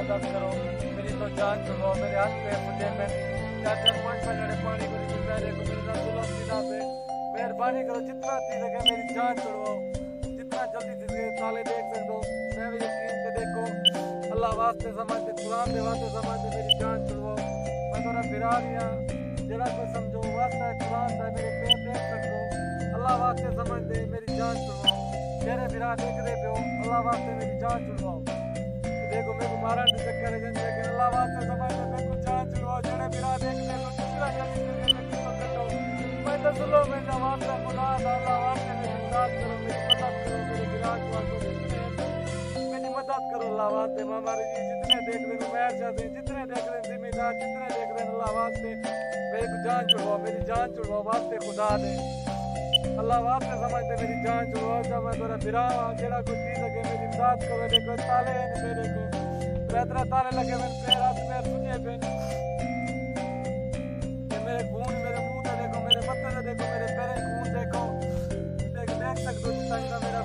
मदद करो, मेरी तो जान छुड़वाओ, मेरे हाथ पे मुझे मैं 4-4 5 जने पानी को निकलता है, मेरे साथ जुल्म सीधा पे मेहरबानी करो, जितना थी सके मेरी जान छुड़वाओ, जितना जल्दी थी सके ताले देख सकते हो, मैं भी यकीन से देखो, अल्लाह वास्ते समझते, कुरान के वास्ते समझते मेरी जान छुड़वाओ, मैं थोड़ा फिरा दिया जरा को समझो, वास्ता है कुरान का, मेरे पैर देख सकते हो, अल्लाह वास्ते समझ दे मेरी जान छुड़वाओ, मेरे फिरा देख रहे पे हो, अल्लाह वास्ते मेरी जान छुड़वाओ, देखो मेरे को मारन के चक्कर है, लेकिन अल्लाह वास्ते समझ दे मेरे को जान छुड़वाओ, जेड़े फिरा देख ले तो जितना जल्दी से जल्दी करो, मैं तो सुनो मैं जवाब का खुदा अल्लाह वास्ते मेरी मदद करो, मेरी मदद करो, मेरे फिरा को मेरी मदद करो, अल्लाह वास्ते हमारे जी जितने देख रहे मैं चाहते हैं, जितने देख रहे जिम्मेदार, जितने देख रहे अल्लाह वास्ते मेरी को जान छुड़वाओ, मेरी जान छुड़वाओ, वास्ते खुदा दे अल्लाह वास्ते समझते मेरी जान छुड़वाओ, जब मैं थोड़ा फिरा जेड़ा कुछ चीज लगे मेरी इमदाद करो, देखो ताले हैं मेरे को बेहतर ताले लगे, मेरे पैर हाथ में सुने पे मेरे खून मेरे मुंह पे देखो, मेरे मत्थे से देखो, मेरे पैर खून देखो, देख सकते हो जितना मेरा